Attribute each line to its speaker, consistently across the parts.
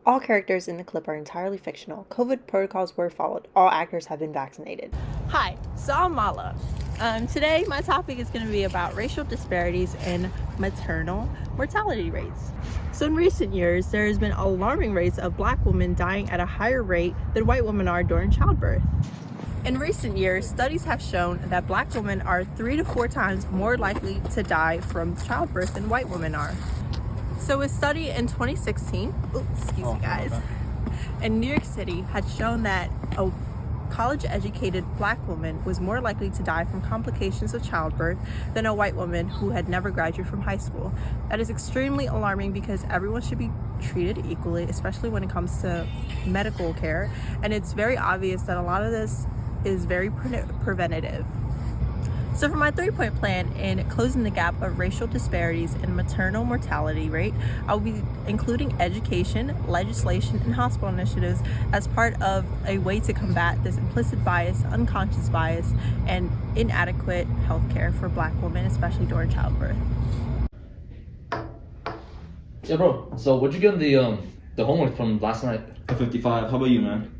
Speaker 1: All characters in the clip are entirely fictional. COVID protocols were followed. All actors have been vaccinated.
Speaker 2: Hi, so I'm Mala. Today, my topic is going to be about racial disparities in maternal mortality rates. So in recent years, there has been alarming rates of Black women dying at a higher rate than white women are during childbirth. In recent years, studies have shown that Black women are 3 to 4 times more likely to die from childbirth than white women are. So a study in 2016, in New York City had shown that a college-educated Black woman was more likely to die from complications of childbirth than a white woman who had never graduated from high school. That is extremely alarming because everyone should be treated equally, especially when it comes to medical care. And it's very obvious that a lot of this is very preventative. So for my 3-point plan in closing the gap of racial disparities in maternal mortality rate, I'll be including education, legislation, and hospital initiatives as part of a way to combat this implicit bias, unconscious bias, and inadequate healthcare for Black women, especially during childbirth.
Speaker 3: Yeah, bro. So what'd you get on the homework from last night?
Speaker 4: A 55. How about you, man?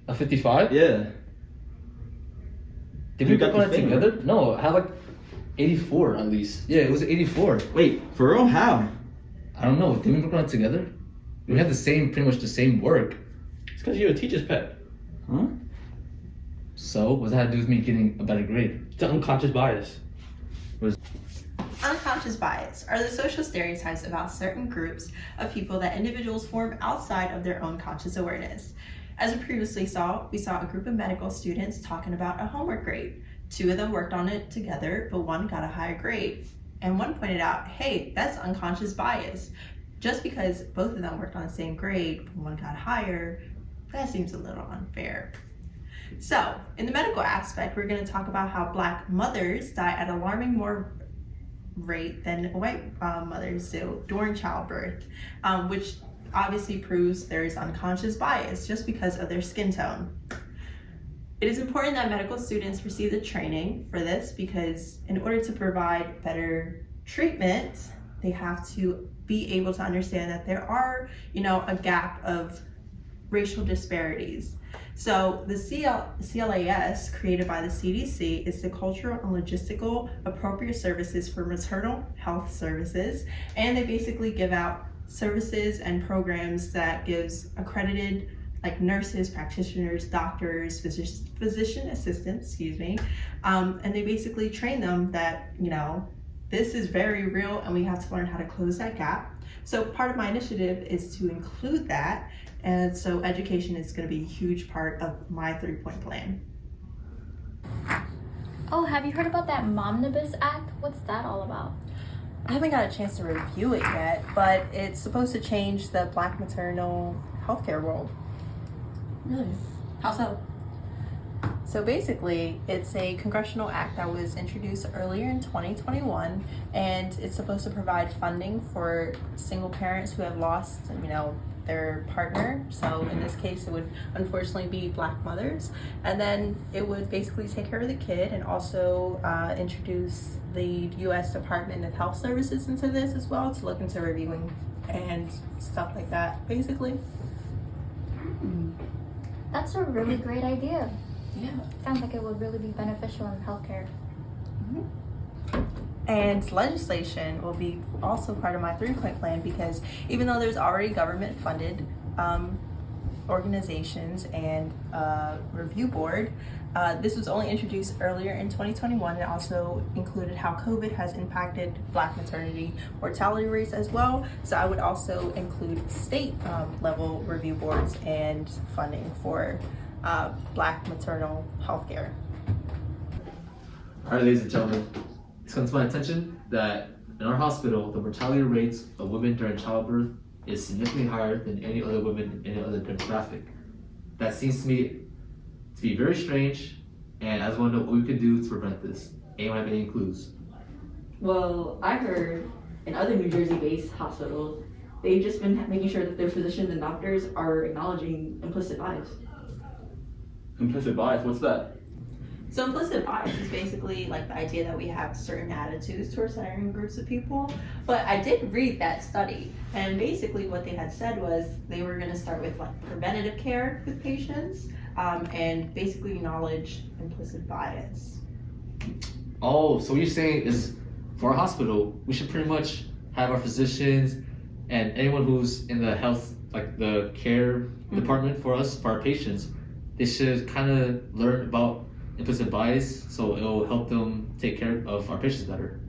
Speaker 3: A 55?
Speaker 4: Yeah.
Speaker 3: Did we work on it together? No, I had like 84 at least. Yeah, it was 84.
Speaker 4: Wait, for real? How?
Speaker 3: I don't know. Did we work on it together? We had pretty much the same work.
Speaker 4: It's because you're a teacher's pet. Huh?
Speaker 3: So, what's that have to do with me getting a better grade?
Speaker 4: It's an unconscious bias.
Speaker 2: Unconscious bias are the social stereotypes about certain groups of people that individuals form outside of their own conscious awareness. As we previously saw, we saw a group of medical students talking about a homework grade. 2 of them worked on it together, but 1 got a higher grade. And 1 pointed out, hey, that's unconscious bias. Just because both of them worked on the same grade, but 1 got higher, that seems a little unfair. So, in the medical aspect, we're going to talk about how Black mothers die at alarming more rate than white mothers do during childbirth, which obviously proves there is unconscious bias just because of their skin tone. It is important that medical students receive the training for this because in order to provide better treatment, they have to be able to understand that there are, a gap of racial disparities. So the CLAS, created by the CDC, is the Cultural and Logistical Appropriate Services for Maternal Health Services, and they basically give out services and programs that gives accredited nurses, practitioners, doctors, physician assistants, and they basically train them that, this is very real and we have to learn how to close that gap. So part of my initiative is to include that, and so education is going to be a huge part of my 3-point plan.
Speaker 5: Oh, have you heard about that Momnibus Act? What's that all about?
Speaker 2: I haven't got a chance to review it yet, but it's supposed to change the Black maternal healthcare world.
Speaker 5: Really? How so?
Speaker 2: So basically, it's a congressional act that was introduced earlier in 2021, and it's supposed to provide funding for single parents who have lost, their partner. So in this case, it would unfortunately be Black mothers. And then it would basically take care of the kid and also introduce the U.S. Department of Health Services into this as well to look into reviewing and stuff like that, basically.
Speaker 5: That's a really great idea.
Speaker 2: Yeah.
Speaker 5: Sounds like it would really be beneficial in healthcare.
Speaker 2: And legislation will be also part of my 3-point plan because even though there's already government funded organizations and review board, this was only introduced earlier in 2021 and also included how COVID has impacted Black maternity mortality rates as well. So I would also include state level review boards and funding for Black maternal health care.
Speaker 3: All right, ladies and gentlemen, it's come to my attention that in our hospital, the mortality rates of women during childbirth is significantly higher than any other women in any other demographic. That seems to me to be very strange, and I just want to know what we could do to prevent this. Anyone have any clues?
Speaker 6: Well, I heard in other New Jersey-based hospitals, they've just been making sure that their physicians and doctors are acknowledging implicit bias.
Speaker 4: Implicit bias? What's that?
Speaker 2: So implicit bias is basically like the idea that we have certain attitudes towards certain groups of people. But I did read that study, and basically what they had said was they were going to start with like preventative care with patients, and basically acknowledge implicit bias.
Speaker 3: Oh, so what you're saying is for a hospital, we should pretty much have our physicians and anyone who's in the health, like the care department for us, for our patients, they should kind of learn about implicit bias so it'll help them take care of our patients better.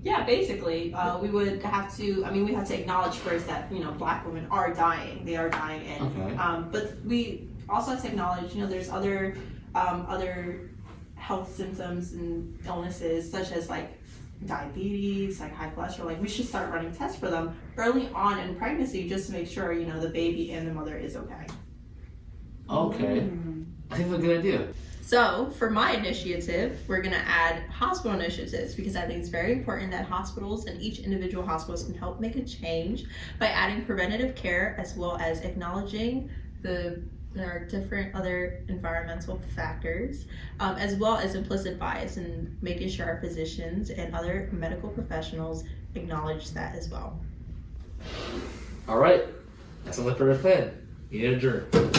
Speaker 2: Yeah, basically, we would have to. I mean, we have to acknowledge first that Black women are dying. They are dying, and
Speaker 3: Okay.
Speaker 2: but we also have to acknowledge, there's other health symptoms and illnesses such as like diabetes, like high cholesterol. Like we should start running tests for them early on in pregnancy, just to make sure the baby and the mother is okay.
Speaker 3: Okay. I think that's a good idea.
Speaker 2: So for my initiative, we're gonna add hospital initiatives because I think it's very important that hospitals and each individual hospitals can help make a change by adding preventative care as well as acknowledging there are different other environmental factors, as well as implicit bias, and making sure our physicians and other medical professionals acknowledge that as well.
Speaker 3: All right. That's on the plan. We need to adjourn.